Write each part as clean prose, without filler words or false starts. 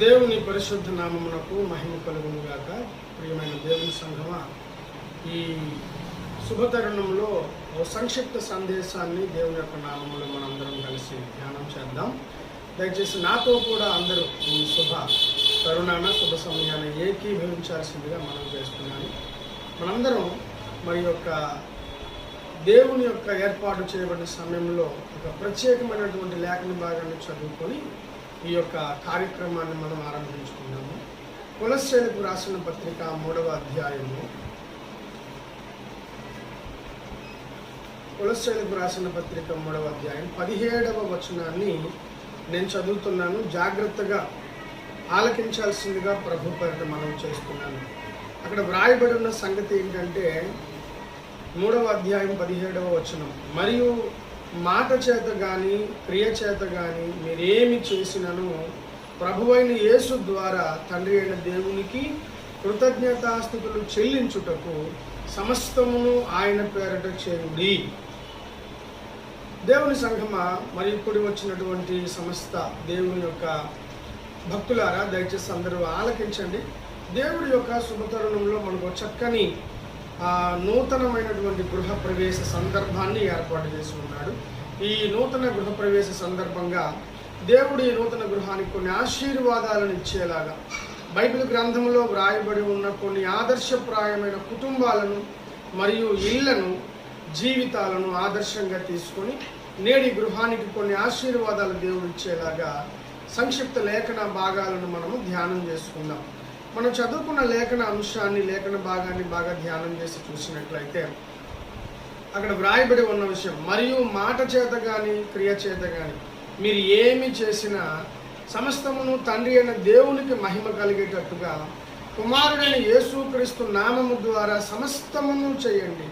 దేవుని పరిశుద్ధ నామమునకు మహిమ కలుగును గాక. ప్రియమైన దేవుని సంఘమా, ఈ శుభతరుణంలో ఓ సంక్షిప్త సందేశాన్ని దేవుని యొక్క నామములో మనందరం కలిసి ధ్యానం చేద్దాం. దయచేసి నాతో కూడా అందరూ ఈ శుభ తరుణాన శుభ సమయాన్ని ఏకీభవించాల్సిందిగా మనం చేస్తున్నాను. మనందరం మరి యొక్క దేవుని యొక్క ఏర్పాటు చేయబడిన సమయంలో ఒక ప్రత్యేకమైనటువంటి లేఖన భాగాన్ని చదువుకొని ఈ యొక్క కార్యక్రమాన్ని మనం ఆరంభించుకున్నాము. కొలస్సీలకు రాసిన పత్రిక 3వ అధ్యాయము, కొలస్సీలకు రాసిన పత్రిక 3వ అధ్యాయం 17వ వచనాన్ని నేను చదువుతున్నాను. జాగ్రత్తగా ఆలకించాల్సిందిగా ప్రభు పేరిట మనం చేస్తున్నాను. అక్కడ వ్రాయబడి ఉన్న సంగతి ఏంటంటే 3వ అధ్యాయం 17వ వచనం, మరియు మాట చేత కానీ క్రియ చేత కానీ మీరేమి చేసినను ప్రభువైన యేసు ద్వారా తండ్రి అయిన దేవునికి కృతజ్ఞతాస్తుతులు చెల్లించుటకు సమస్తమును ఆయన పేరట చేయుడి. దేవుని సంఘమా, మరి కూడి వచ్చినటువంటి సమస్త దేవుని యొక్క భక్తులారా, దయచేసి అందరూ ఆలకించండి. దేవుడి యొక్క శుభతరుణంలో మనకు చక్కని నూతనమైనటువంటి గృహప్రవేశ సందర్భాన్ని ఏర్పాటు చేసి ఉన్నాడు. ఈ నూతన గృహప్రవేశ సందర్భంగా దేవుడు ఈ నూతన గృహానికి కొన్ని ఆశీర్వాదాలను ఇచ్చేలాగా బైబిల్ గ్రంథంలో వ్రాయబడి ఉన్న కొన్ని ఆదర్శప్రాయమైన కుటుంబాలను మరియు ఇళ్లను, జీవితాలను ఆదర్శంగా తీసుకొని నేడి గృహానికి కొన్ని ఆశీర్వాదాలు దేవుడు ఇచ్చేలాగా సంక్షిప్త లేఖన భాగాలను మనము ధ్యానం చేసుకుందాం. మనం చదువుకున్న లేఖన అంశాన్ని, లేఖన భాగాన్ని బాగా ధ్యానం చేసి చూసినట్లయితే అక్కడ వ్రాయబడి ఉన్న విషయం, మరియు మాట చేత కానీ క్రియ చేత కానీ మీరు ఏమి చేసినా సమస్తమును తండ్రి అయిన దేవునికి మహిమ కలిగేటట్టుగా కుమారుడైన యేసుక్రీస్తు నామము ద్వారా సమస్తమును చేయండి.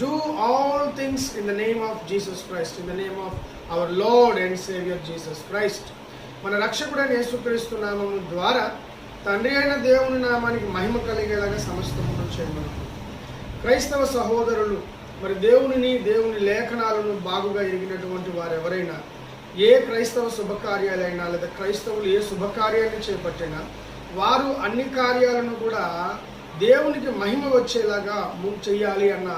Do all things in the name of Jesus Christ, in the name of our Lord and saviour Jesus Christ. మన రక్షకుడైన యేసుక్రీస్తు నామము ద్వారా తండ్రి అయిన దేవుని నామానికి మహిమ కలిగేలాగా సమస్తమును చేయమని క్రైస్తవ సహోదరులు, మరి దేవుని లేఖనాలను బాగుగా ఎరిగినటువంటి వారు ఎవరైనా ఏ క్రైస్తవ శుభకార్యాలైనా లేదా క్రైస్తవులు ఏ శుభకార్యాన్ని చేపట్టినా వారు అన్ని కార్యాలను కూడా దేవునికి మహిమ వచ్చేలాగా చెయ్యాలి అన్న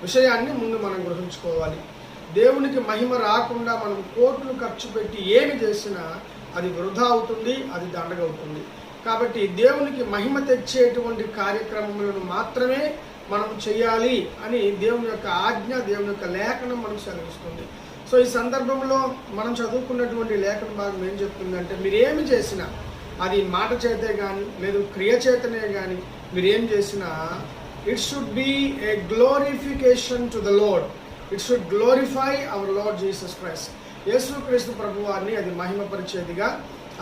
విషయాన్ని ముందు మనం గ్రహించుకోవాలి. దేవునికి మహిమ రాకుండా మనం కోట్లు ఖర్చు పెట్టి ఏమి చేసినా అది వృధా అవుతుంది, అది దండగవుతుంది. కాబట్టి దేవునికి మహిమ తెచ్చేటువంటి కార్యక్రమములను మాత్రమే మనం చేయాలి అని దేవుని యొక్క ఆజ్ఞ, దేవుని యొక్క లేఖనం మనకు సెలవిస్తుంది. సో ఈ సందర్భంలో మనం చదువుకున్నటువంటి లేఖన భాగం ఏం చెప్తుందంటే, మీరేమి చేసినా అది మాట చేతే కానీ లేదు క్రియ చేతనే కానీ మీరేం చేసినా it should be a glorification to the lord. It should glorify our lord Jesus Christ. యేసుక్రీస్తు ప్రభు వారిని అది మహిమపరిచేదిగా,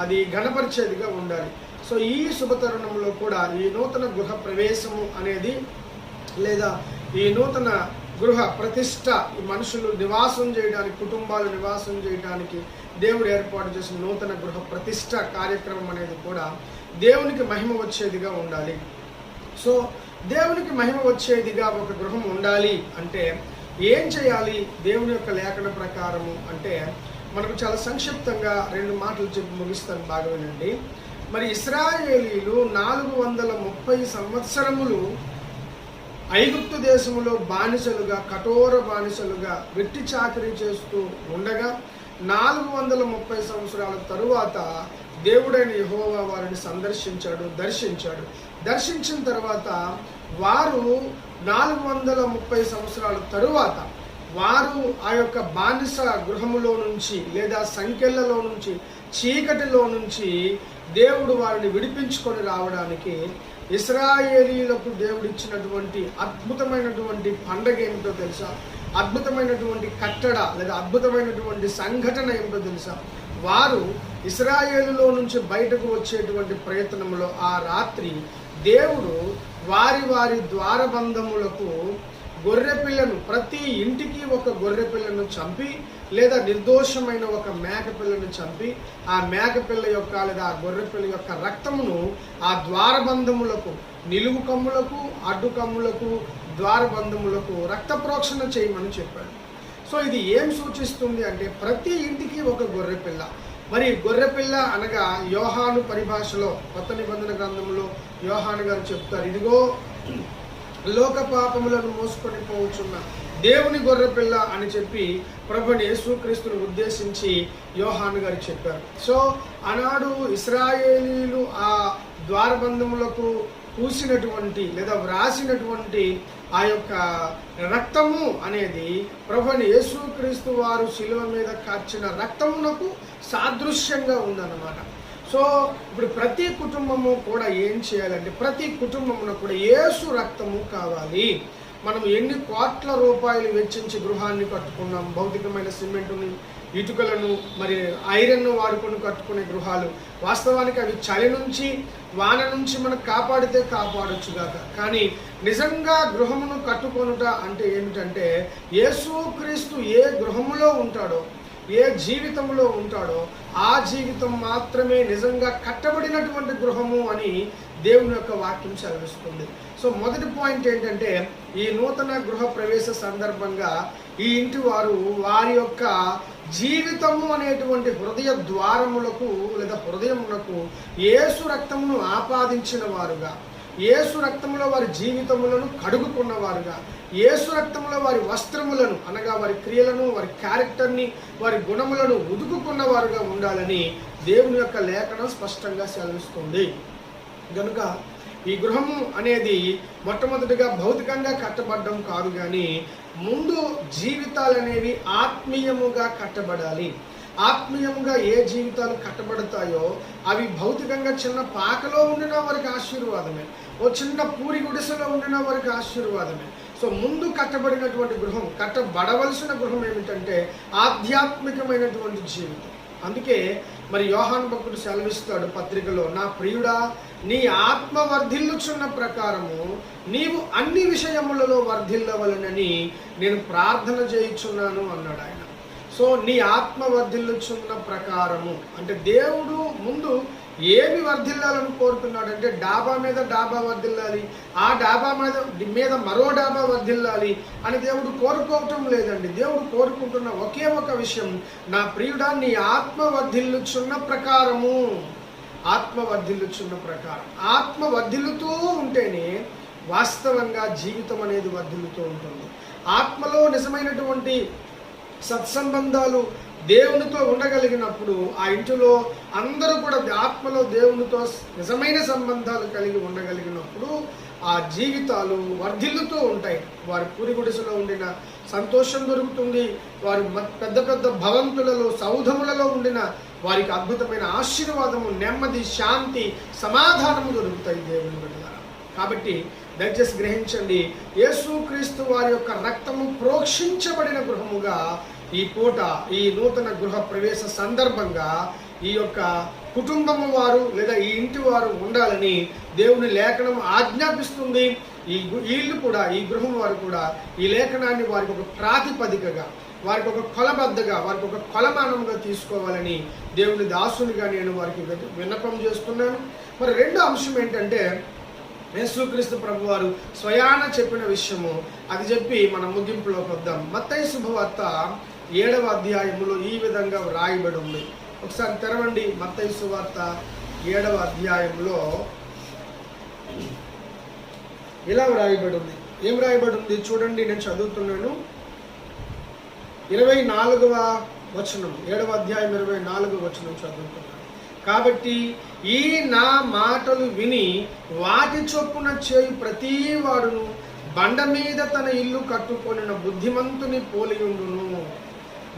అది ఘనపరిచేదిగా ఉండాలి. సో ఈ శుభతరుణంలో కూడా ఈ నూతన గృహ ప్రవేశము అనేది లేదా ఈ నూతన గృహ ప్రతిష్ట, ఈ మనుషులు నివాసం చేయడానికి, కుటుంబాలు నివాసం చేయడానికి దేవుడు ఏర్పాటు చేసిన నూతన గృహ ప్రతిష్ట కార్యక్రమం అనేది కూడా దేవునికి మహిమ వచ్చేదిగా ఉండాలి. సో దేవునికి మహిమ వచ్చేదిగా ఒక గృహం ఉండాలి అంటే ఏం చేయాలి దేవుని యొక్క లేఖన ప్రకారము అంటే, మనకు చాలా సంక్షిప్తంగా 2 మాటలు చెప్పి ముగిస్తాను, బాగా వినండి. మరి ఇశ్రాయేలీలు 430 సంవత్సరములు ఐగుప్తు దేశములో బానిసలుగా, కఠోర బానిసలుగా వెట్టి చాకరీ చేస్తూ ఉండగా 430 సంవత్సరాల తరువాత దేవుడైన యెహోవా వారిని దర్శించాడు. దర్శించిన తర్వాత వారు 430 సంవత్సరాల తరువాత వారు ఆ యొక్క బానిస గృహములో నుంచి లేదా సంకెళ్లలో నుంచి, చీకటిలో నుంచి దేవుడు వారిని విడిపించుకొని రావడానికి ఇశ్రాయేలీలకు దేవుడు ఇచ్చినటువంటి అద్భుతమైనటువంటి పండగ ఏమిటో తెలుసా? అద్భుతమైనటువంటి కట్టడ లేదా అద్భుతమైనటువంటి సంఘటన ఏమిటో తెలుసా? వారు ఇశ్రాయేలులో నుంచి బయటకు వచ్చేటువంటి ప్రయత్నంలో ఆ రాత్రి దేవుడు వారి ద్వారబంధములకు గొర్రెపిల్లను, ప్రతి ఇంటికి ఒక గొర్రెపిల్లను చంపి లేదా నిర్దోషమైన ఒక మేకపిల్లను చంపి ఆ మేకపిల్ల యొక్క లేదా ఆ గొర్రెపిల్ల యొక్క రక్తమును ఆ ద్వారబంధములకు, నిలువు కమ్ములకు, అడ్డు కమ్ములకు, ద్వారబంధములకు రక్త ప్రోక్షణ చేయమని చెప్పాడు. సో ఇది ఏం సూచిస్తుంది అంటే, ప్రతి ఇంటికి ఒక గొర్రెపిల్ల, మరి గొర్రెపిల్ల అనగా యోహాను పరిభాషలో కొత్త నిబంధన గ్రంథంలో యోహాను గారు చెప్తారు, ఇదిగో లోక పాపములను మోసుకొని పోవచ్చున్న దేవుని గొర్రెపిల్ల అని చెప్పి ప్రభుని యేసుక్రీస్తును ఉద్దేశించి యోహాను గారు చెప్పారు. సో ఆనాడు ఇశ్రాయేలీలు ఆ ద్వారబంధములకు పూసినటువంటి లేదా వ్రాసినటువంటి ఆ యొక్క రక్తము అనేది ప్రభుని యేసుక్రీస్తు వారు శిలువ మీద కార్చిన రక్తమునకు సాదృశ్యంగా ఉందన్నమాట. సో ఇప్పుడు ప్రతి కుటుంబము కూడా ఏం చేయాలంటే ప్రతి కుటుంబమున కూడా యేసు రక్తము కావాలి. మనం ఎన్ని కోట్ల రూపాయలు వెచ్చించి గృహాన్ని కట్టుకున్నాం, భౌతికమైన సిమెంటుని, ఇటుకలను, మరి ఐరన్ను వాడుకొని కట్టుకునే గృహాలు. వాస్తవానికి అవి చలి నుంచి వాన నుంచి మనకు కాపాడితే కాపాడొచ్చుగాక, కానీ నిజంగా గృహమును కట్టుకొనుట అంటే ఏమిటంటే యేసుక్రీస్తు ఏ గృహములో ఉంటాడో, ఏ జీవితంలో ఉంటాడో ఆ జీవితం మాత్రమే నిజంగా కట్టబడినటువంటి గృహము అని దేవుని యొక్క వాక్యం సెలవిస్తుంది. సో మొదటి పాయింట్ ఏంటంటే ఈ నూతన గృహ ప్రవేశ సందర్భంగా ఈ ఇంటి వారు వారి యొక్క జీవితము అనేటువంటి హృదయ ద్వారములకు లేదా హృదయమునకు యేసు రక్తమును ఆపాదించిన వారుగా, యేసు రక్తంలో వారి జీవితములను కడుగుకున్నవారుగా, యేసు రక్తంలో వారి వస్త్రములను అనగా వారి క్రియలను, వారి క్యారెక్టర్ని, వారి గుణములను ఉదుకుకున్నవారుగా ఉండాలని దేవుని యొక్క లేఖనం స్పష్టంగా సెలవిస్తుంది. కనుక ఈ గృహము అనేది మొట్టమొదటిగా భౌతికంగా కట్టబడడం కాదు, కానీ ముందు జీవితాలు అనేవి ఆత్మీయముగా కట్టబడాలి. ఆత్మీయంగా ఏ జీవితాలు కట్టబడతాయో అవి భౌతికంగా చిన్న పాకలో ఉండిన వారికి ఆశీర్వాదమే, ఓ చిన్న పూరి గుడిసెలో ఉండిన వారికి ఆశీర్వాదమే. సో ముందు కట్టబడినటువంటి గృహం, కట్టబడవలసిన గృహం ఏమిటంటే ఆధ్యాత్మికమైనటువంటి జీవితం. అందుకే మరి యోహాను భక్తుడు సెలవిస్తాడు పత్రికలో, నా ప్రియుడా, నీ ఆత్మ వర్ధిల్లుచున్న ప్రకారము నీవు అన్ని విషయములలో వర్ధిల్లవలనని నేను ప్రార్థన చేయుచున్నాను అన్నాడు ఆయన. సో నీ ఆత్మ వర్ధిల్లుచున్న ప్రకారము అంటే దేవుడు ముందు ఏమి వర్ధిల్లాలని కోరుతున్నాడంటే డాబా మీద డాబా వర్ధిల్లాలి, ఆ డాబా మీద మరో డాబా వర్ధిల్లాలి అని దేవుడు కోరుకోవటం లేదండి. దేవుడు కోరుకుంటున్న ఒకే ఒక విషయం, నా ప్రియుడా నీ ఆత్మ వర్ధిల్లుచున్న ప్రకారము. ఆత్మ వర్ధిల్లుచున్న ప్రకారం, ఆత్మ వర్ధిల్లుతూ ఉంటేనే వాస్తవంగా జీవితం అనేది వర్ధిల్లుతూ ఉంటుంది. ఆత్మలో నిజమైనటువంటి సత్సంబంధాలు దేవునితో ఉండగలిగినప్పుడు ఆ ఇంటిలో అందరూ కూడా ఆత్మలో దేవునితో నిజమైన సంబంధాలు కలిగి ఉండగలిగినప్పుడు ఆ జీవితాలు వర్ధిల్లుతూ ఉంటాయి. వారి పూరి గుడిసెలో ఉండిన సంతోషం దొరుకుతుంది, వారి పెద్ద పెద్ద భవంతులలో, సౌధములలో ఉండిన వారికి అద్భుతమైన ఆశీర్వాదము, నెమ్మది, శాంతి, సమాధానము దొరుకుతాయి దేవుని బిడ్డలారా. కాబట్టి దయచేసి గ్రహించండి, యేసుక్రీస్తు వారి యొక్క రక్తము ప్రోక్షించబడిన గృహముగా ఈ పూట ఈ నూతన గృహ ప్రవేశ సందర్భంగా ఈ యొక్క కుటుంబము వారు లేదా ఈ ఇంటి వారు ఉండాలని దేవుని లేఖనం ఆజ్ఞాపిస్తుంది. వీళ్ళు కూడా, ఈ గృహం వారు కూడా ఈ లేఖనాన్ని వారికి ఒక ప్రాతిపదికగా, వారికి ఒక కొలబద్దగా, వారికి ఒక కొలమానంగా తీసుకోవాలని దేవుని దాసునిగా నేను వారికి విన్నపం చేస్తున్నాను. మరి రెండో అంశం ఏంటంటే యేసుక్రీస్తు ప్రభు వారు స్వయాన చెప్పిన విషయము, అది చెప్పి మనం ముగింపులోకి వద్దాం. మత్తయి శుభవార్త 7వ అధ్యాయములో ఈ విధంగా వ్రాయబడి ఉంది. ఒకసారి తెరవండి. మత్తయి సువార్త 7వ అధ్యాయంలో ఇలా వ్రాయబడి ఉంది. ఏం వ్రాయబడి ఉంది చూడండి, నేను చదువుతున్నాను. 24వ వచనం, 7వ అధ్యాయం 24వ వచనం చదువుతున్నాను. కాబట్టి ఈ నా మాటలు విని వాటి చొప్పున చేయు ప్రతి వాడును బండ మీద తన ఇల్లు కట్టుకొనిన బుద్ధిమంతుని పోలియుండును.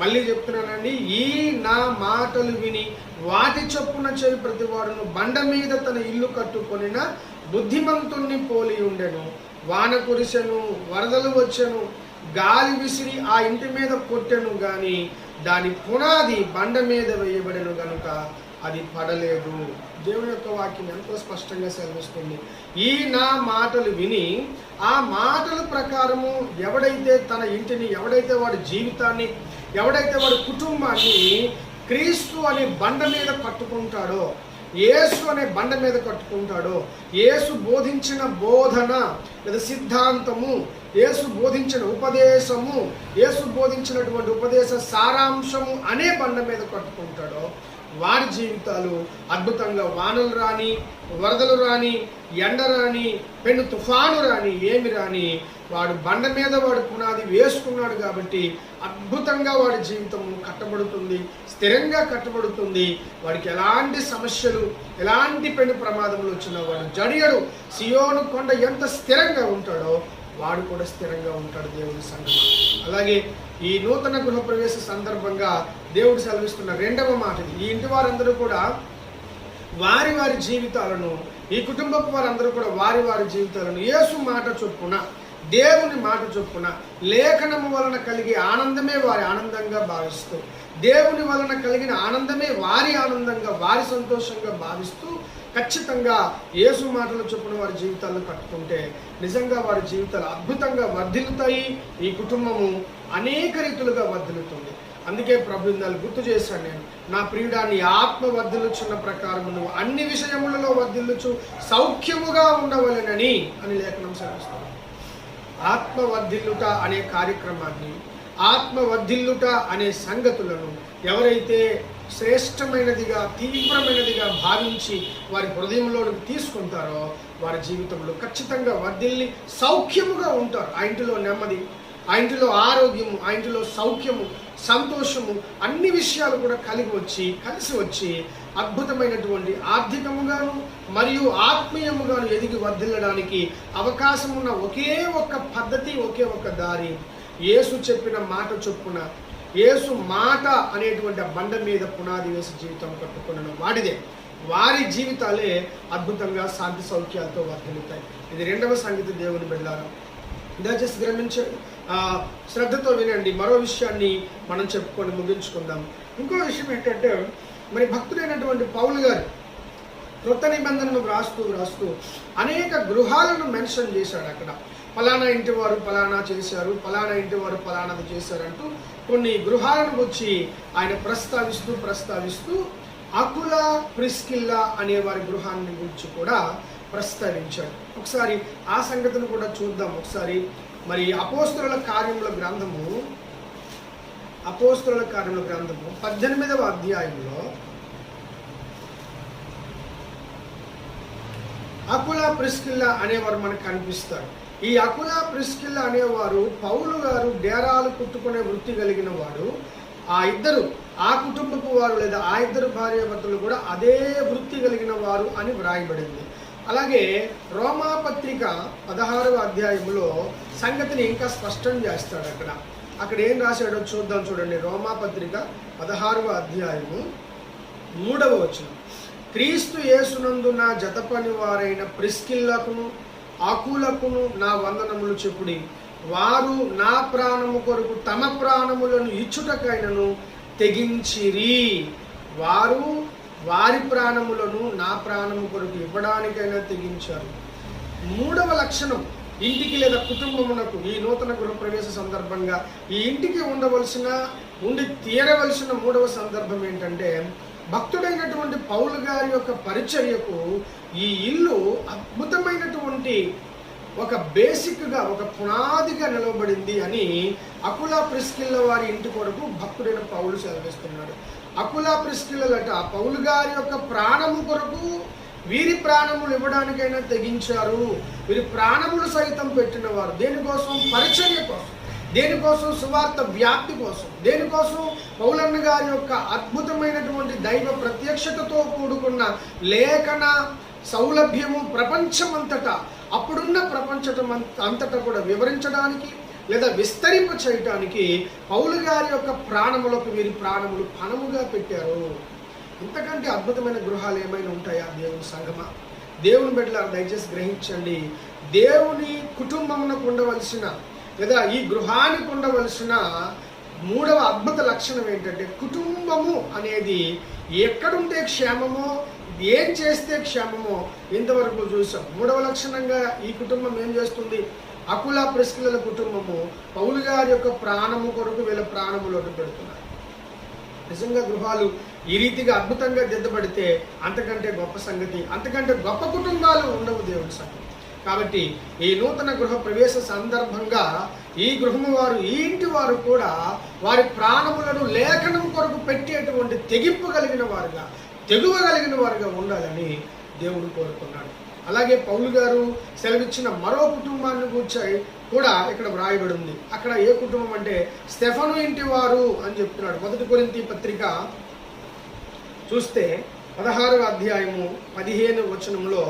మళ్ళీ చెప్తున్నానండి, ఈ నా మాటలు విని వాటి చొప్పున చేయు ప్రతి వాడును బండ మీద తన ఇల్లు కట్టుకొనిన బుద్ధిమంతుణ్ణి పోలి ఉండెను. వాన కురిసెను, వరదలు వచ్చెను, గాలి విసిరి ఆ ఇంటి మీద కొట్టెను, గాని దాని పునాది బండ మీద వేయబడెను గనుక అది పడలేదు. దేవుని యొక్క వాక్యం ఎంతో స్పష్టంగా సెలవిస్తుంది. ఈ నా మాటలు విని ఆ మాటల ప్రకారము ఎవడైతే తన ఇంటిని, ఎవడైతే వాడి జీవితాన్ని, ఎవడైతే వాడి కుటుంబాన్ని క్రీస్తు అనే బండ మీద కట్టుకుంటాడో, యేసు అనే బండ మీద కట్టుకుంటాడో, యేసు బోధించిన బోధన లేదా సిద్ధాంతము, యేసు బోధించిన ఉపదేశము, యేసు బోధించినటువంటి ఉపదేశ సారాంశము అనే బండ మీద కట్టుకుంటాడో వారి జీవితాలు అద్భుతంగా వానలు రాని, వరదలు రాని, ఎండ రాని, పెను తుఫాను రాని, ఏమి రాని, వాడు బండ మీద వాడు పునాది వేసుకున్నాడు కాబట్టి అద్భుతంగా వాడి జీవితం కట్టబడుతుంది, స్థిరంగా కట్టబడుతుంది. వాడికి ఎలాంటి సమస్యలు, ఎలాంటి పెను ప్రమాదములు వచ్చినా వాడు జడియడు. సియోను కొండ ఎంత స్థిరంగా ఉంటాడో వాడు కూడా స్థిరంగా ఉంటాడు దేవుని సంగమా. అలాగే ఈ నూతన గృహప్రవేశ సందర్భంగా దేవుడు సెలవిస్తున్న రెండవ మాట ఇది. ఈ ఇంటి వారందరూ కూడా వారి వారి జీవితాలను, ఈ కుటుంబపు వారందరూ కూడా వారి వారి జీవితాలను యేసు మాట చొప్పున, దేవుని మాట చొప్పున, లేఖనము వలన కలిగే ఆనందమే వారి ఆనందంగా భావిస్తూ, దేవుని వలన కలిగిన ఆనందమే వారి ఆనందంగా, వారి సంతోషంగా భావిస్తూ ఖచ్చితంగా యేసు మాటలు చొప్పున వారి జీవితాలను కట్టుకుంటే నిజంగా వారి జీవితాలు అద్భుతంగా వర్ధిల్లుతాయి. ఈ కుటుంబము అనేక రీతులుగా వర్ధిల్లుతుంది. అందుకే ప్రభు ఇందాలు గుర్తు చేశాను నేను, నా ప్రియుడాన్ని ఆత్మ వర్ధిల్లుచున్న ప్రకారం నువ్వు అన్ని విషయములలో వర్ధిల్లుచు సౌఖ్యముగా ఉండవలెనని అని లేఖనం సెలవిస్తుంది. ఆత్మ వర్ధిల్లుట అనే కార్యక్రమాన్ని, ఆత్మ వర్ధిల్లుట అనే సంగతులను ఎవరైతే శ్రేష్టమైనదిగా, తీవ్రమైనదిగా భావించి వారి హృదయంలోనికి తీసుకుంటారో వారి జీవితంలో ఖచ్చితంగా వర్ధిల్లి సౌఖ్యముగా ఉంటారు. ఆ ఇంటిలో నెమ్మది, ఆ ఇంటిలో ఆరోగ్యము, ఆ ఇంటిలో సౌఖ్యము, సంతోషము, అన్ని విషయాలు కూడా కలిసి వచ్చి అద్భుతమైనటువంటి ఆర్థికముగాను మరియు ఆత్మీయముగాను ఎదిగి వర్ధిల్లడానికి అవకాశం ఉన్న ఒకే ఒక్క పద్ధతి, ఒకే ఒక్క దారి యేసు చెప్పిన మాట చొప్పున, యేసు మాట అనేటువంటి ఆ బండ మీద పునాది వేసి జీవితం కట్టుకున్న వాడిదే. వారి జీవితాలే అద్భుతంగా శాంతి సౌఖ్యాలతో వర్ధిల్లుతాయి. ఇది రెండవ సంగతి దేవుని బిడ్డలారా. దయచేసి గ్రహించండి, శ్రద్ధతో వినండి. మరో విషయాన్ని మనం చెప్పుకొని ముగించుకుందాం. ఇంకో విషయం ఏంటంటే, మరి భక్తుడైనటువంటి పౌలు గారు కృత నిబంధనను వ్రాస్తూ అనేక గృహాలను మెన్షన్ చేశాడు. అక్కడ ఫలానా ఇంటి వారు ఫలానా చేశారు, ఫలానా ఇంటి వారు ఫలానాది చేశారంటూ కొన్ని గృహాలను వచ్చి ఆయన ప్రస్తావిస్తూ అకుల, ప్రిస్కిల్లా అనే వారి గృహాన్ని గురించి కూడా ప్రస్తావించాడు. ఒకసారి ఆ సంగతిని కూడా చూద్దాం. ఒకసారి మరి అపోస్తలుల కార్యముల గ్రంథము 18వ అధ్యాయంలో అకుల, ప్రిస్కిల్లా అనేవారు మనకు కనిపిస్తారు. ఈ అకుల, ప్రిస్కిల్లా అనేవారు పౌలు గారు డేరాలు కుట్టుకునే వృత్తి కలిగిన వాడు. ఆ కుటుంబపు వారు లేదా ఆ ఇద్దరు భార్యాభర్తలు కూడా అదే వృత్తి కలిగిన వారు అని వ్రాయబడింది. అలాగే రోమాపత్రిక 16వ అధ్యాయంలో సంగతిని ఇంకా స్పష్టం చేస్తాడు. అక్కడ ఏం రాశాడో చూద్దాం. చూడండి, రోమాపత్రిక 16వ అధ్యాయము 3వ వచనం. క్రీస్తు యేసునందు నా జతపని వారైన ప్రిస్కిల్లాకును అకులకును నా వందనములు చెప్పుడి. వారు నా ప్రాణము కొరకు తమ ప్రాణములను ఇచ్చుటకైనను తెగించిరి. వారు వారి ప్రాణములను నా ప్రాణము కొరకు ఇవ్వడానికైనా తెగించారు. మూడవ లక్షణం, ఇంటికి లేదా కుటుంబమునకు ఈ నూతన గృహప్రవేశ సందర్భంగా ఈ ఇంటికి ఉండి తీరవలసిన మూడవ సందర్భం ఏంటంటే, భక్తుడైనటువంటి పౌలు గారి యొక్క పరిచర్యకు ఈ ఇల్లు అద్భుతమైనటువంటి ఒక బేసిక్గా, ఒక పునాదిగా నిలవబడింది అని అకుల, ప్రిస్కిల్లా వారి ఇంటి కొరకు భక్తుడైన పౌలు సెలవిస్తున్నాడు. అకుల, ప్రిస్కిల్లలట పౌలు గారి యొక్క ప్రాణము కొరకు వీరి ప్రాణములు ఇవ్వడానికైనా తెగించారు. వీరి ప్రాణములు సైతం పెట్టిన వారు. దేనికోసం? పరిచర్య కోసం, దేనికోసం? సువార్త వ్యాప్తి కోసం. దేనికోసం? పౌలన్న గారి యొక్క అద్భుతమైనటువంటి దైవ ప్రత్యక్షతతో కూడుకున్న లేఖన సౌలభ్యము ప్రపంచమంతటా, అప్పుడున్న ప్రపంచం అంతటా కూడా వివరించడానికి లేదా విస్తరింప చేయటానికి పౌలు గారి యొక్క ప్రాణములకు వీరి ప్రాణములు పణముగా పెట్టారు. ఇంతకంటే అద్భుతమైన గృహాలు ఏమైనా ఉంటాయా దేవుని సంగమా? దేవుని బిడ్డలారా, దయచేసి గ్రహించండి. దేవుని కుటుంబమునకు ఉండవలసిన లేదా ఈ గృహానికి ఉండవలసిన మూడవ అద్భుత లక్షణం ఏంటంటే, కుటుంబము అనేది ఎక్కడుంటే క్షేమమో, ఏం చేస్తే క్షేమమో ఇంతవరకు చూసాం. మూడవ లక్షణంగా ఈ కుటుంబం ఏం చేస్తుంది? అకుల, ప్రిస్కిల్లల కుటుంబము పౌలు గారి యొక్క ప్రాణము కొరకు వీళ్ళ ప్రాణములోకి పెడుతున్నారు. నిజంగా గృహాలు ఈ రీతిగా అద్భుతంగా దిద్దబడితే అంతకంటే గొప్ప సంగతి, అంతకంటే గొప్ప కుటుంబాలు ఉండవు దేవుని సంగతి. కాబట్టి ఈ నూతన గృహ ప్రవేశ సందర్భంగా ఈ గృహము వారు, ఈ ఇంటి వారు కూడా వారి ప్రాణములను లేఖనం కొరకు పెట్టేటువంటి తెగింపు కలిగిన వారుగా, తెగువ కలిగిన వారుగా ఉండాలని దేవుడు కోరుకున్నాడు. అలాగే పౌలు గారు సెలవిచ్చిన మరో కుటుంబాన్ని గురించి కూడా ఇక్కడ వ్రాయబడి ఉంది. అక్కడ ఏ కుటుంబం అంటే స్టెఫను ఇంటి వారు అని చెప్తున్నాడు. 1 కొరింథీ పత్రిక చూస్తే 16వ అధ్యాయము 15వ వచనంలో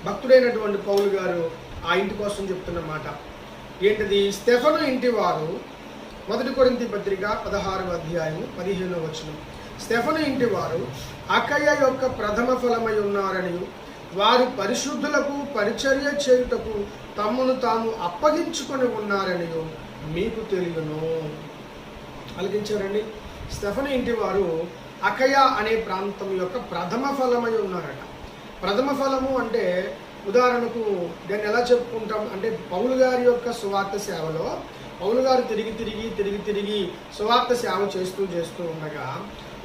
భక్తుడైనటువంటి పౌలు గారు ఆ ఇంటి కోసం చెప్తున్న మాట ఏంటిది? స్టెఫను ఇంటి వారు, 1 కొరింథీ పత్రిక 16వ అధ్యాయము 15వ వచనం. స్టెఫను ఇంటి వారు అకయ యొక్క ప్రథమ ఫలమై ఉన్నారని, వారు పరిశుద్ధులకు పరిచర్య చేయుటకు తమ్మును తాము అప్పగించుకొని ఉన్నారని మీకు తెలియను. ఆలోచించారండి. స్టెఫను ఇంటి వారు అకయ అనే ప్రాంతం యొక్క ప్రథమ ఫలమై ఉన్నారట. ప్రథమ ఫలము అంటే ఉదాహరణకు దాన్ని ఎలా చెప్పుకుంటాం అంటే, పౌలు గారి యొక్క సువార్త సేవలో పౌలు గారు తిరిగి సువార్త సేవ చేస్తూ ఉండగా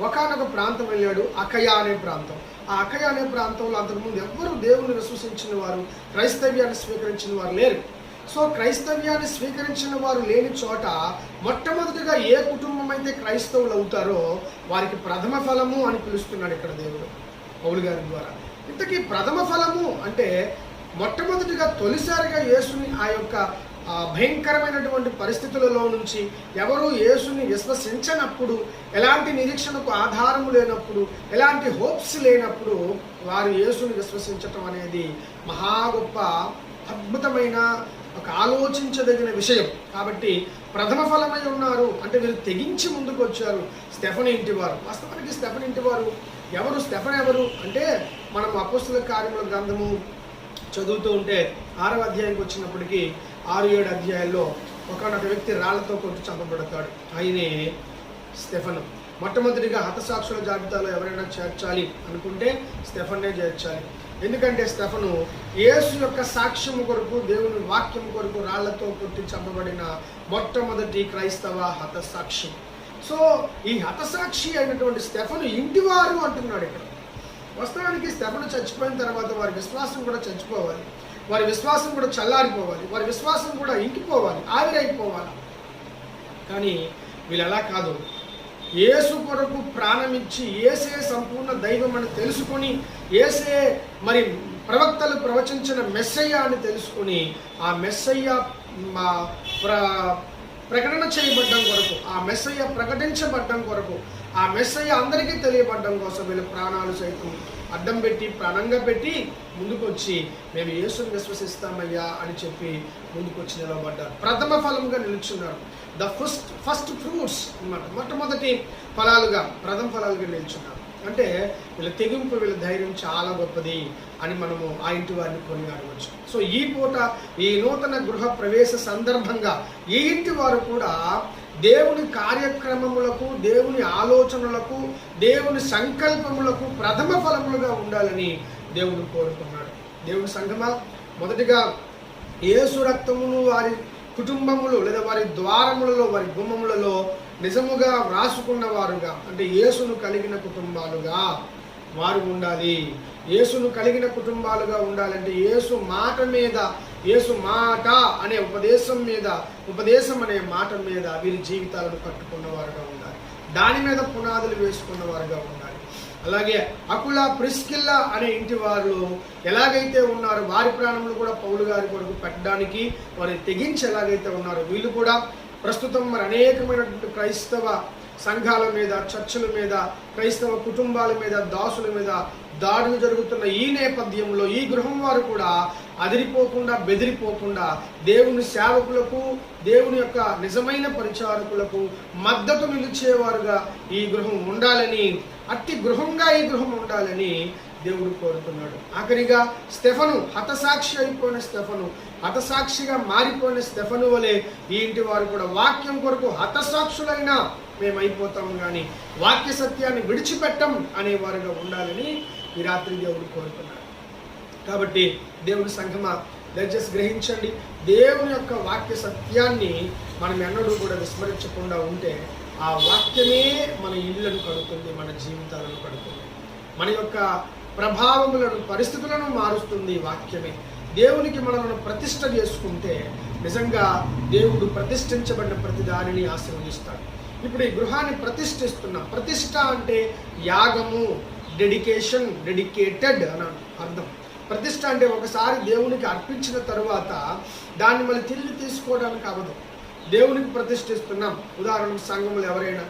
ఒకానొక ప్రాంతం వెళ్ళాడు, అకయ అనే ప్రాంతం. ఆ అకయ అనే ప్రాంతంలో అంతకుముందు ఎవ్వరూ దేవుని విశ్వసించిన వారు, క్రైస్తవ్యాన్ని స్వీకరించిన వారు లేరు. సో క్రైస్తవ్యాన్ని స్వీకరించిన వారు లేని చోట మొట్టమొదటిగా ఏ కుటుంబం అయితే క్రైస్తవులు అవుతారో వారికి ప్రథమ ఫలము అని పిలుస్తున్నాడు ఇక్కడ దేవుడు పౌలు గారి ద్వారా. ఇంతకీ ప్రథమ ఫలము అంటే మొట్టమొదటిగా తొలిసారిగా యేసుని ఆ యొక్క భయంకరమైనటువంటి పరిస్థితులలో నుంచి ఎవరు యేసుని విశ్వసించనప్పుడు, ఎలాంటి నిరీక్షణకు ఆధారము లేనప్పుడు, ఎలాంటి హోప్స్ లేనప్పుడు వారు యేసుని విశ్వసించటం అనేది మహా గొప్ప అద్భుతమైన ఒక ఆలోచించదగిన విషయం. కాబట్టి ప్రథమ ఫలమై ఉన్నారు అంటే వీరు తెగించి ముందుకు వచ్చారు. స్టెఫను ఇంటి వారు, వాస్తవానికి స్టెఫను ఇంటి వారు ఎవరు? స్టెఫన్ ఎవరు అంటే మనం అపోస్తల కార్యముల గ్రంథము చదువుతూ ఉంటే 6వ అధ్యాయానికి వచ్చినప్పటికీ 6-7 అధ్యాయాల్లో ఒకనొక వ్యక్తి రాళ్లతో కొట్టి చంపబడతాడు. ఆయనే స్టెఫను. మొట్టమొదటిగా హతసాక్షుల జాబితాలో ఎవరైనా చేర్చాలి అనుకుంటే స్టెఫన్నే చేర్చాలి. ఎందుకంటే స్టెఫను యేసు యొక్క సాక్ష్యము కొరకు, దేవుని వాక్యం కొరకు రాళ్లతో కొట్టి చంపబడిన మొట్టమొదటి క్రైస్తవ హతసాక్షి. సో ఈ హతసాక్షి అయినటువంటి స్టెఫను ఇంటివారు అంటున్నాడు ఇక్కడ. వాస్తవానికి స్టెఫను చచ్చిపోయిన తర్వాత వారి విశ్వాసం కూడా చచ్చిపోవాలి, వారి విశ్వాసం కూడా చల్లారిపోవాలి, వారి విశ్వాసం కూడా ఇంకిపోవాలి, ఆవిరైపోవాలి. కానీ వీళ్ళు అలా కాదు. యేసు కొరకు ప్రాణమిచ్చి, యేసే సంపూర్ణ దైవం అని తెలుసుకొని, యేసే మరి ప్రవక్తలు ప్రవచించిన మెస్సయ్య అని తెలుసుకొని, ఆ మెస్సయ్య ప్రకటన చేయబడ్డం కొరకు, ఆ మెస్సయ్య ప్రకటించబడ్డం కొరకు, ఆ మెస్సయ్య అందరికీ తెలియబడ్డం కోసం వీళ్ళ ప్రాణాలు సైతం అడ్డం పెట్టి, ప్రాణంగా పెట్టి ముందుకొచ్చి మేము యేసుని విశ్వసిస్తామయ్యా అని చెప్పి ముందుకొచ్చి నిలబడ్డారు. ప్రథమ ఫలంగా నిలుచున్నారు. ద ఫస్ట్ ఫ్రూట్స్ అన్నమాట. మొట్టమొదటి ఫలాలుగా, ప్రథమ ఫలాలుగా నిల్చున్నారు. అంటే వీళ్ళ తెగింపు, వీళ్ళ ధైర్యం చాలా గొప్పది అని మనము ఆ ఇంటి వారిని కొనియాడవచ్చు. సో ఈ పూట ఈ నూతన గృహ ప్రవేశ సందర్భంగా ఈ ఇంటి వారు కూడా దేవుని కార్యక్రమములకు, దేవుని ఆలోచనలకు, దేవుని సంకల్పములకు ప్రథమ ఫలములుగా ఉండాలని దేవుడు కోరుకున్నాడు. దేవుని సంఘమా, మొదటిగా యేసు రక్తమును వారి కుటుంబములు లేదా వారి ద్వారములలో, వారి గుమ్మములలో నిజముగా వ్రాసుకున్న వారుగా, అంటే యేసును కలిగిన కుటుంబాలుగా వారు ఉండాలి. యేసును కలిగిన కుటుంబాలుగా ఉండాలంటే యేసు మాట మీద, యేసు మాట అనే ఉపదేశం అనే మాట మీద వీరి జీవితాలను కట్టుకున్నవారుగా ఉండాలి. దాని మీద పునాదులు వేసుకున్నవారుగా ఉండాలి. అలాగే అకుల, ప్రిస్కిల్లా అనే ఇంటి వారు ఎలాగైతే ఉన్నారో వారి ప్రాణములు కూడా పౌలు గారి కొరకు పెట్టడానికి వారు తెగించి ఎలాగైతే ఉన్నారో వీళ్ళు కూడా ప్రస్తుతం మరి అనేకమైనటువంటి క్రైస్తవ సంఘాల మీద, చర్చల మీద, క్రైస్తవ కుటుంబాల మీద, దాసుల మీద దాడులు జరుగుతున్న ఈ నేపథ్యంలో ఈ గృహం వారు కూడా అదిరిపోకుండా, బెదిరిపోకుండా దేవుని సేవకులకు, దేవుని యొక్క నిజమైన పరిచారకులకు మద్దతు నిలిచేవారుగా ఈ గృహం ఉండాలని, అట్టి గృహంగా ఈ గృహం ఉండాలని దేవుడు కోరుతున్నాడు. ఆఖరిగా స్టెఫను, హతసాక్షి అయిపోయిన స్టెఫను, హతసాక్షిగా మారిపోయిన స్టెఫను వలె ఈ ఇంటి వారు కూడా వాక్యం కొరకు హతసాక్షులైనా మేమైపోతాం కానీ వాక్య సత్యాన్ని విడిచిపెట్టం అనేవారుగా ఉండాలని ఈ రాత్రి దేవుడు కోరుతున్నాడు. కాబట్టి దేవుడి సంఘమా, దయచేసి గ్రహించండి. దేవుని యొక్క వాక్య సత్యాన్ని మనం ఎన్నడూ కూడా విస్మరించకుండా ఉంటే ఆ వాక్యమే మన ఇళ్లను కడుతుంది, మన జీవితాలను కడుతుంది, మన యొక్క ప్రభావములను, పరిస్థితులను మారుస్తుంది వాక్యమే. దేవునికి మనల్ని ప్రతిష్ట చేసుకుంటే నిజంగా దేవుడు ప్రతిష్ఠించబడిన ప్రతి దానిని ఆశీర్వదిస్తాడు. ఇప్పుడు ఈ గృహాన్ని ప్రతిష్ఠిస్తున్నాం. ప్రతిష్ఠ అంటే యాగము, డెడికేషన్, డెడికేటెడ్ అని అర్థం. ప్రతిష్ఠ అంటే ఒకసారి దేవునికి అర్పించిన తరువాత దాన్ని మళ్ళీ తిరిగి తీసుకోవడానికి అవ్వదు. దేవునికి ప్రతిష్ఠిస్తున్నాం. ఉదాహరణకు సంఘములు ఎవరైనా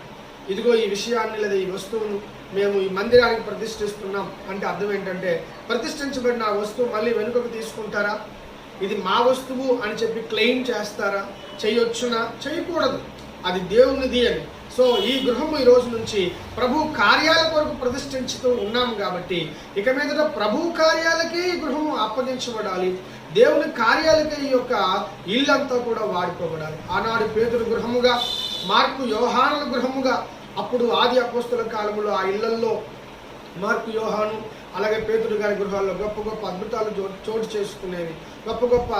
ఇదిగో ఈ విషయాన్ని లేదా ఈ వస్తువును మేము ఈ మందిరానికి ప్రతిష్ఠిస్తున్నాం అంటే అర్థం ఏంటంటే, ప్రతిష్ఠించబడిన ఆ వస్తువు మళ్ళీ వెనుకకు తీసుకుంటారా? ఇది మా వస్తువు అని చెప్పి క్లెయిమ్ చేస్తారా? చేయొచ్చునా? చేయకూడదు. అది దేవునిది అని. సో ఈ గృహము ఈ రోజు నుంచి ప్రభు కార్యాల కొరకు ప్రతిష్ఠించుతూ ఉన్నాం కాబట్టి ఇక మీదట ప్రభు కార్యాలకే ఈ గృహము అప్పగించబడాలి. దేవుని కార్యాలకే ఈ యొక్క ఇల్లంతా కూడా వాడుకోబడాలి. ఆనాడు పేతురు గృహముగా, మార్కు యోహానుల గృహముగా, అప్పుడు ఆది అపోస్తుల కాలంలో ఆ ఇళ్లల్లో మార్కు యోహాను అలాగే పేతురు గారి గృహాల్లో గొప్ప గొప్ప అద్భుతాలు చోటు చేసుకునేవి. గొప్ప గొప్ప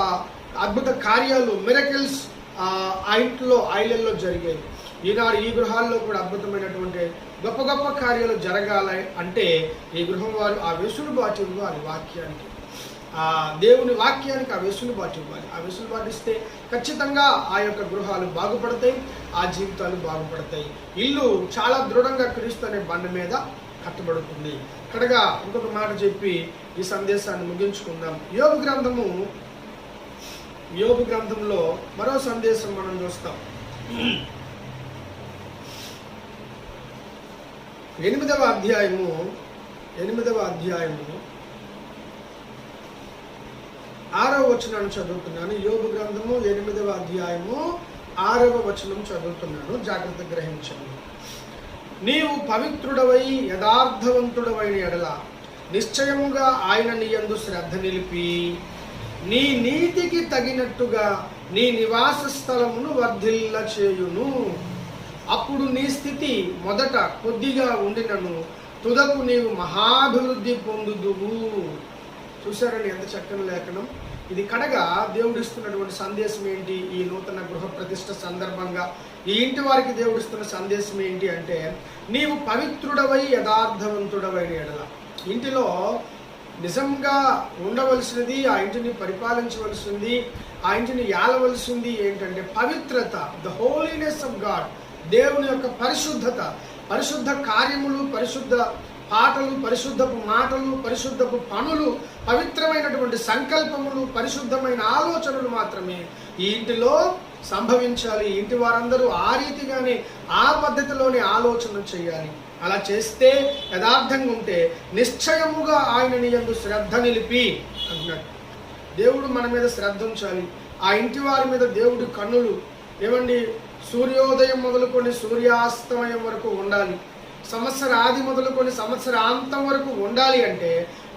అద్భుత కార్యాలు, మిరకిల్స్ ఆ ఇంట్లో ఆ ఇళ్లలో జరిగేవి. ఈనాడు ఈ గృహాల్లో కూడా అద్భుతమైనటువంటి గొప్ప గొప్ప కార్యాలు జరగాలి అంటే ఈ గృహం వారు ఆ వెసులుబాటు ఇవ్వాలి. వాక్యానికి, ఆ దేవుని వాక్యానికి ఆ వెసులుబాటు ఇవ్వాలి. ఆ వెసులుబాటు ఇస్తే ఖచ్చితంగా ఆ యొక్క గృహాలు బాగుపడతాయి, ఆ జీవితాలు బాగుపడతాయి. ఇల్లు చాలా దృఢంగా క్రీస్తు అనే బండ మీద కట్టబడుతుంది. ఇక్కడగా ఇంకొక మాట చెప్పి ఈ సందేశాన్ని ముగించుకుందాం. యోబు గ్రంథంలో మరో సందేశం మనం చూస్తాం. 8వ అధ్యాయము 6వ వచనాన్ని చదువుతున్నాను. యోబు గ్రంథము 8వ అధ్యాయము 6వ వచనం చదువుతున్నాను. జాగ్రత్త గ్రహించండి. నీవు పవిత్రుడవై యథార్థవంతుడవైన ఎడల నిశ్చయముగా ఆయన నీ యందు శ్రద్ధ నిలిపి నీ నీతికి తగినట్టుగా నీ నివాస స్థలమును వర్ధిల్ల చేయును. అప్పుడు నీ స్థితి మొదట కొద్దిగా ఉండినను తుదకు నీవు మహాభివృద్ధి పొందుదువు. చూశారండి ఎంత చక్కని లేఖనం ఇది. కడగా దేవుడిస్తున్నటువంటి సందేశం ఏంటి? ఈ నూతన గృహ ప్రతిష్ఠ సందర్భంగా ఈ ఇంటి వారికి దేవుడిస్తున్న సందేశం ఏంటి అంటే, నీవు పవిత్రుడవై యథార్థవంతుడవైన ఎడల, ఇంటిలో నిజంగా ఉండవలసినది, ఆ ఇంటిని పరిపాలించవలసింది, ఆ ఇంటిని ఏలవలసింది ఏంటంటే పవిత్రత, ద హోలీనెస్ ఆఫ్ గాడ్. దేవుని యొక్క పరిశుద్ధత, పరిశుద్ధ కార్యములు, పరిశుద్ధ పాటలు, పరిశుద్ధపు మాటలు, పరిశుద్ధపు పనులు, పవిత్రమైనటువంటి సంకల్పములు, పరిశుద్ధమైన ఆలోచనలు మాత్రమే ఈ ఇంటిలో సంభవించాలి. ఇంటి వారందరూ ఆ రీతిగానే ఆ పద్ధతిలోనే ఆలోచన చేయాలి. అలా చేస్తే, యథార్థంగా ఉంటే నిశ్చయముగా ఆయన నీ యందు శ్రద్ధ నిలిపి అంటున్నాడు. దేవుడు మన మీద శ్రద్ధ ఉంచాలి. ఆ ఇంటి వారి మీద దేవుడి కన్నులు ఏమండి సూర్యోదయం మొదలుకొని సూర్యాస్తమయం వరకు ఉండాలి. సంవత్సరాది మొదలుకొని సంవత్సరాంతం వరకు ఉండాలి అంటే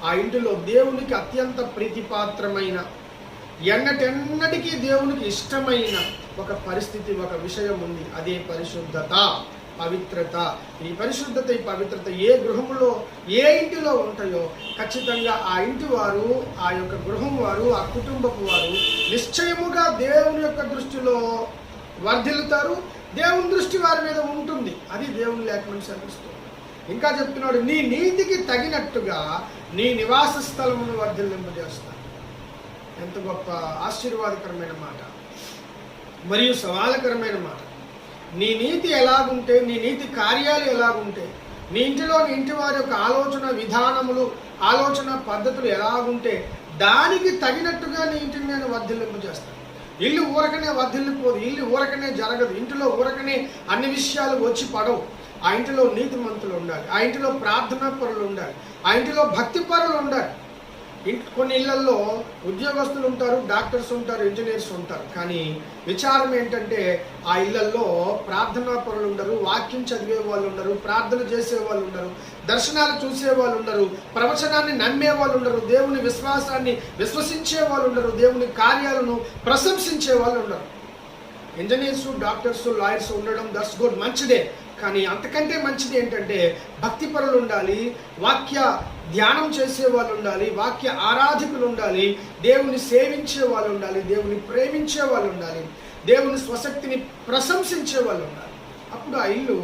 ఆ ఇంటిలో దేవునికి అత్యంత ప్రీతిపాత్రమైన, ఎన్నటెన్నటికీ దేవునికి ఇష్టమైన ఒక పరిస్థితి, ఒక విషయం ఉంది. అదే పరిశుద్ధత, పవిత్రత. ఈ పరిశుద్ధత, ఈ పవిత్రత ఏ గృహంలో, ఏ ఇంటిలో ఉంటాయో ఖచ్చితంగా ఆ ఇంటి వారు, ఆ యొక్క గృహం వారు, ఆ కుటుంబపు వారు నిశ్చయముగా దేవుని యొక్క దృష్టిలో వర్ధిల్లుతారు. దేవుని దృష్టి వారి మీద ఉంటుంది. అది దేవుని లేఖనం సెలవిస్తుంది. ఇంకా చెప్తున్నాడు, నీ నీతికి తగినట్టుగా నీ నివాస స్థలమును వర్ధిల్లింపజేస్తాను. ఎంత గొప్ప ఆశీర్వాదకరమైన మాట మరియు సవాలకరమైన మాట. నీ నీతి ఎలాగుంటే, నీ నీతి కార్యాలు ఎలాగుంటే, నీ ఇంటిలో నీ ఇంటి వారి యొక్క ఆలోచన విధానములు, ఆలోచన పద్ధతులు ఎలాగుంటే దానికి తగినట్టుగా నీ ఇంటిని నేను వర్ధిల్లింపజేస్తాను. ఇల్లు ఊరకనే వర్ధిల్లిపోదు, ఇల్లు ఊరకనే జరగదు, ఇంటిలో ఊరకనే అన్ని విషయాలు వచ్చి పడవు. ఆ ఇంటిలో నీతిమంతులు ఉండాలి, ఆ ఇంటిలో ప్రార్థనా పరులు ఉండాలి, ఆ ఇంటిలో భక్తి పరులు ఉండాలి. కొన్ని ఇళ్లలో ఉద్యోగస్తులు ఉంటారు, డాక్టర్స్ ఉంటారు, ఇంజనీర్స్ ఉంటారు. కానీ విచారం ఏంటంటే ఆ ఇళ్లలో ప్రార్థనా పరులు ఉండరు, వాక్యం చదివే వాళ్ళు ఉండరు, ప్రార్థన చేసే వాళ్ళు ఉండరు, దర్శనాలు చూసే వాళ్ళు ఉండరు, ప్రవచనాన్ని నమ్మే వాళ్ళు ఉండరు, దేవుని విశ్వాసాన్ని విశ్వసించే వాళ్ళు ఉండరు, దేవుని కార్యాలను ప్రశంసించే వాళ్ళు ఉండరు. ఇంజనీర్స్, డాక్టర్స్, లాయర్స్ ఉండడం దట్స్ గుడ్, మంచిదే. కానీ అంతకంటే మంచిది ఏంటంటే భక్తి పరులు ఉండాలి, వాక్య ధ్యానం చేసే వాళ్ళు ఉండాలి, వాక్య ఆరాధకులు ఉండాలి, దేవుని సేవించే వాళ్ళు ఉండాలి, దేవుని ప్రేమించే వాళ్ళు ఉండాలి, దేవుని స్వశక్తిని ప్రశంసించే వాళ్ళు ఉండాలి. అప్పుడు ఆ ఇల్లు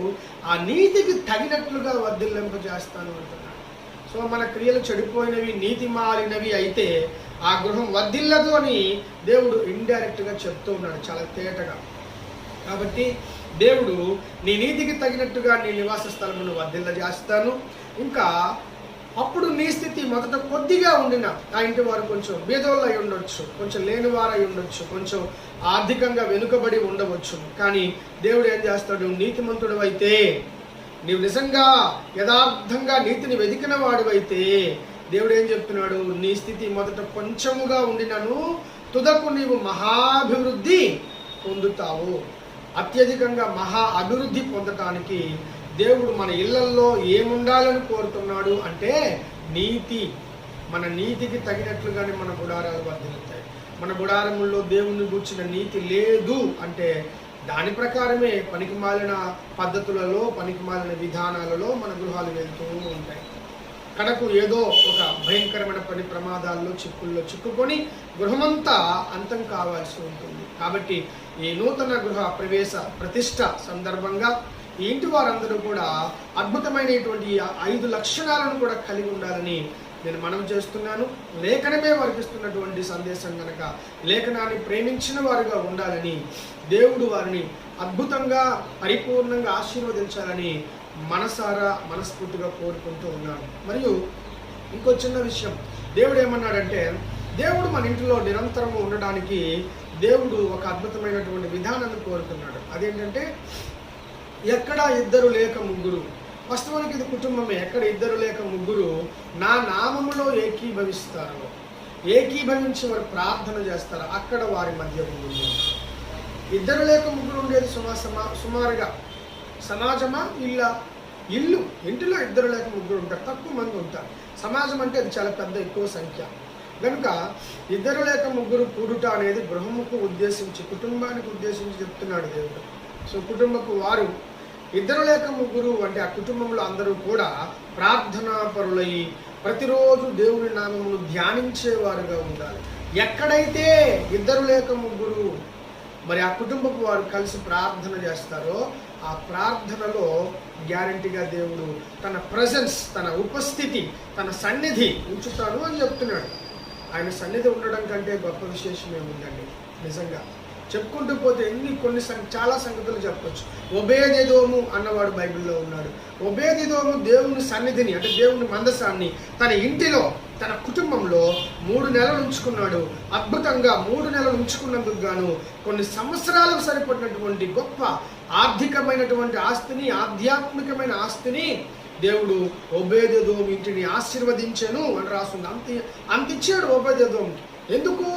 ఆ నీతికి తగినట్లుగా వర్ధిల్లింపజేస్తాను అంటున్నాడు. సో మన క్రియలు చెడిపోయినవి, నీతి మాలినవి అయితే ఆ గృహం వర్ధిల్లదు అని దేవుడు ఇండైరెక్ట్గా చెప్తూ ఉన్నాడు, చాలా తేటగా. కాబట్టి దేవుడు నీ నీతికి తగినట్టుగా నీ నివాస స్థలమును వర్ధిల్లజేస్తాను. ఇంకా అప్పుడు నీ స్థితి మొదట కొద్దిగా ఉండిన ఆ ఇంటి వారు కొంచెం బీదోళ్ళు అయి ఉండొచ్చు, కొంచెం లేనివారు అయి ఉండొచ్చు, కొంచెం ఆర్థికంగా వెనుకబడి ఉండవచ్చు. కానీ దేవుడు ఏం చేస్తాడు, నీతిమంతుడు అయితే, నీవు నిజంగా యథార్థంగా నీతిని వెతికిన వాడివైతే దేవుడు ఏం చెప్తున్నాడు, నీ స్థితి మొదట కొంచెముగా ఉండినను తుదకు నీవు మహాభివృద్ధి పొందుతావు. అత్యధికంగా మహా అభివృద్ధి పొందటానికి దేవుడు మన ఇళ్లల్లో ఏముండాలని కోరుతున్నాడు అంటే నీతి. మన నీతికి తగినట్లుగానే మన గుడారాలు వర్ధిల్లుతాయి. మన గుడారముల్లో దేవుని గూర్చిన నీతి లేదు అంటే దాని ప్రకారమే పనికిమాలిన పద్ధతులలో, పనికిమాలిన విధానాలలో మన గృహాలు వెళ్తూ ఉంటాయి. కడకు ఏదో ఒక భయంకరమైన పని ప్రమాదాల్లో, చిక్కుల్లో చిక్కుకొని గృహమంతా అంతం కావాల్సి ఉంటుంది. కాబట్టి ఈ నూతన గృహ ప్రవేశ ప్రతిష్ట సందర్భంగా ఈ ఇంటి వారందరూ కూడా అద్భుతమైనటువంటి 5 లక్షణాలను కూడా కలిగి ఉండాలని నేను మనవి చేస్తున్నాను. లేఖనమే వర్తిస్తున్నటువంటి సందేశం కనుక లేఖనాన్ని ప్రేమించిన వారుగా ఉండాలని, దేవుడు వారిని అద్భుతంగా పరిపూర్ణంగా ఆశీర్వదించాలని మనసారా మనస్ఫూర్తిగా కోరుకుంటూ ఉన్నాను. మరియు ఇంకో చిన్న విషయం, దేవుడు ఏమన్నాడంటే, దేవుడు మన ఇంటిలో నిరంతరము ఉండడానికి దేవుడు ఒక అద్భుతమైనటువంటి విధానాన్ని కోరుతున్నాడు. అదేంటంటే, ఎక్కడ 2 లేక 3, వాస్తవానికి ఇది కుటుంబమే, ఎక్కడ 2 లేక 3 నా నామములో ఏకీభవిస్తారో, ఏకీభవించి వారు ప్రార్థన చేస్తారు, అక్కడ వారి మధ్య ఉంది. 2 లేక 3 ఉండేది సుమారుగా సమాజమా, ఇల్లు. ఇంటిలో 2 లేక 3 ఉంటారు, తక్కువ మంది ఉంటారు. సమాజం అంటే అది చాలా పెద్ద, ఎక్కువ సంఖ్య. కనుక 2 లేక 3 కూడుట అనేది గృహముకు ఉద్దేశించి, కుటుంబానికి ఉద్దేశించి చెప్తున్నాడు దేవుడు. సో కుటుంబపు వారు 2 లేక 3 అంటే ఆ కుటుంబంలో అందరూ కూడా ప్రార్థనా పరులై ప్రతిరోజు దేవుని నామమును ధ్యానించేవారుగా ఉండాలి. ఎక్కడైతే 2 లేక 3 మరి ఆ కుటుంబపు వారు కలిసి ప్రార్థన చేస్తారో ఆ ప్రార్థనలో గ్యారంటీగా దేవుడు తన ప్రెజెన్స్, తన ఉపస్థితి, తన సన్నిధి ఉంచుతాడు అని చెప్తున్నాడు. ఆయన సన్నిధి ఉండడం కంటే గొప్ప విశేషం ఏముందండి? నిజంగా చెప్పుకుంటూ పోతే చాలా సంగతులు చెప్పొచ్చు. ఒబేదెదోము అన్నవాడు బైబిల్లో ఉన్నాడు. ఒబేదెదోము దేవుని సన్నిధిని, అంటే దేవుని మందసాన్ని తన ఇంటిలో, తన కుటుంబంలో 3 నెలలు ఉంచుకున్నాడు. అద్భుతంగా 3 నెలలు ఉంచుకున్నందుకు గాను కొన్ని సంవత్సరాలకు సరిపడినటువంటి గొప్ప ఆర్థికమైనటువంటి ఆస్తిని, ఆధ్యాత్మికమైన ఆస్తిని దేవుడు ఒబేదెదోము ఇంటిని ఆశీర్వదించెను అని రాస్తుంది. అంత ఇచ్చాడు ఒబేదెదోముకి. ఎందుకు?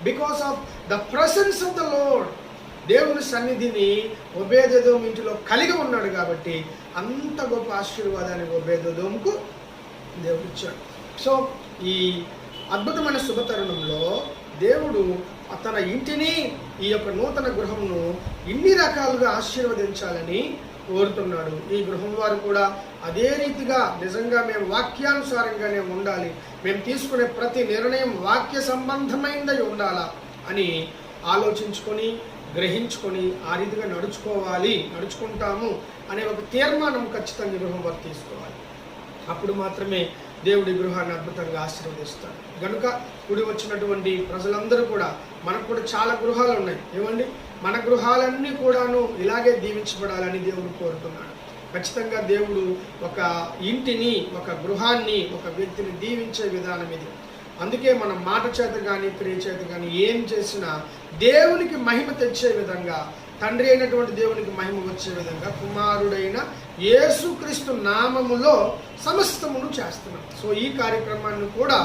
Because of the presence of the lord. దేవుని సన్నిధిని ఒబేదెదోము ఇంటిలో కలిగి ఉన్నాడు కాబట్టి అంత గొప్ప ఆశీర్వాదాన్ని ఒబేదెదోముకు దేవుడు ఇచ్చాడు. సో ఈ అద్భుతమైన శుభతరుణంలో దేవుడు తన ఇంటిని, ఈ యొక్క నూతన గృహంను ఇన్ని రకాలుగా ఆశీర్వదించాలని కోరుతున్నాడు. ఈ గృహం వారు కూడా అదే రీతిగా నిజంగా మేము వాక్యానుసారంగానే ఉండాలి, మేము తీసుకునే ప్రతి నిర్ణయం వాక్య సంబంధమైనదై ఉండాలా అని ఆలోచించుకొని, గ్రహించుకొని ఆ రీతిగా నడుచుకుంటాము అనే ఒక తీర్మానం ఖచ్చితంగా గృహం వారు తీసుకోవాలి. అప్పుడు మాత్రమే దేవుడి గృహాన్ని అద్భుతంగా ఆశీర్వదిస్తాడు. కనుక కూడి వచ్చినటువంటి ప్రజలందరూ కూడా, మనకు కూడా చాలా గృహాలు ఉన్నాయి ఏమండి, మన గృహాలన్నీ కూడాను ఇలాగే దీవించబడాలని దేవుడు కోరుతున్నాడు. ఖచ్చితంగా దేవుడు ఒక ఇంటిని, ఒక గృహాన్ని, ఒక వ్యక్తిని దీవించే విధానం ఇది. అందుకే మనం మాట చేత కానీ, క్రియ చేత కానీ ఏం చేసినా దేవునికి మహిమ తెచ్చే విధంగా, తండ్రి అయినటువంటి దేవునికి మహిమ వచ్చే విధంగా కుమారుడైన యేసుక్రీస్తు నామములో సమస్తమును చేస్తున్నాం. సో ఈ కార్యక్రమాన్ని కూడా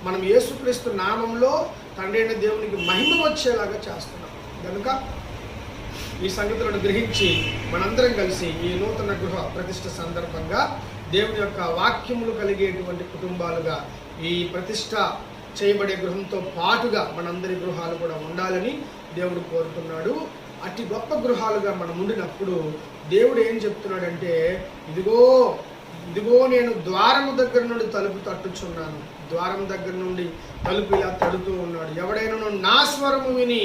మనం యేసుక్రీస్తు నామంలో తండ్రి అయిన దేవునికి మహిమ వచ్చేలాగా చేస్తున్నాం. కనుక ఈ సంగతులను గ్రహించి మనందరం కలిసి ఈ నూతన గృహ ప్రతిష్ఠ సందర్భంగా దేవుని యొక్క వాక్యములు కలిగేటువంటి కుటుంబాలుగా ఈ ప్రతిష్ఠ చేయబడే గృహంతో పాటుగా మనందరి గృహాలు కూడా ఉండాలని దేవుడు కోరుతున్నాడు. అతి గొప్ప గృహాలుగా మనం ఉండినప్పుడు దేవుడు ఏం చెప్తున్నాడంటే, ఇదిగో నేను ద్వారము దగ్గర నుండి తలుపు తట్టుచున్నాను. ద్వారం దగ్గర నుండి తలుపు ఇలా తడుతూ ఉన్నాడు. ఎవడైనా నా స్వరము విని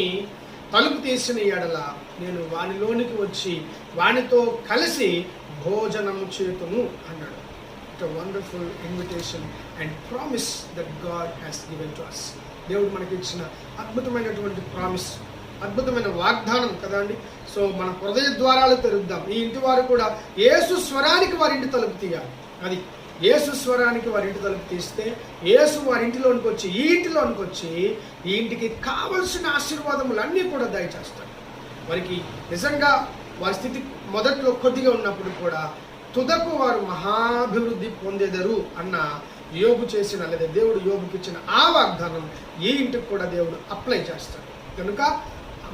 తలుపు తీసిన ఎడల నేను వానిలోనికి వచ్చి వానితో కలిసి భోజనము చేతును అన్నాడు. What a wonderful invitation and promise that God has given to us. దేవుడు మనకి ఇచ్చిన అద్భుతమైనటువంటి ప్రామిస్, అద్భుతమైన వాగ్దానం కదండి. సో మన హృదయ ద్వారాలు తెరుద్దాం. ఈ ఇంటి వారు కూడా యేసు స్వరానికి వారింటి తలుపు తీయాలి. అది యేసు స్వరానికి వారింటి తలుపు తీస్తే యేసు వారింటిలోనికి వచ్చి ఈ ఇంటిలోనికి వచ్చి ఈ ఇంటికి కావలసిన ఆశీర్వాదములన్నీ కూడా దయచేస్తాడు. వారికి నిజంగా వారి స్థితి మొదట్లో కొద్దిగా ఉన్నప్పుడు కూడా తుదకు వారు మహాభివృద్ధి పొందేదరు అన్న యోబు చేసిన లేదా దేవుడు యోబుకి ఇచ్చిన ఆ వాగ్దానం ఈ ఇంటికి కూడా దేవుడు అప్లై చేస్తాడు. కనుక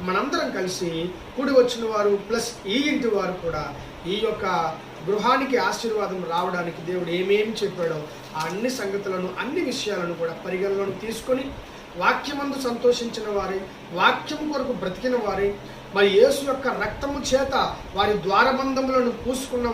మనందరం కలిసి కూడి వచ్చిన వారు ప్లస్ ఈ ఇంటి వారు కూడా ఈ యొక్క గృహానికి ఆశీర్వాదం రావడానికి దేవుడు ఏమేమి చెప్పాడో ఆ అన్ని సంగతులను, అన్ని విషయాలను కూడా పరిగణలోకి తీసుకొని వాక్యమందు సంతోషించిన వారే, వాక్యం కొరకు బ్రతికిన వారే, మరి యేసు యొక్క రక్తము చేత వారి ద్వారబంధములను పూసుకున్న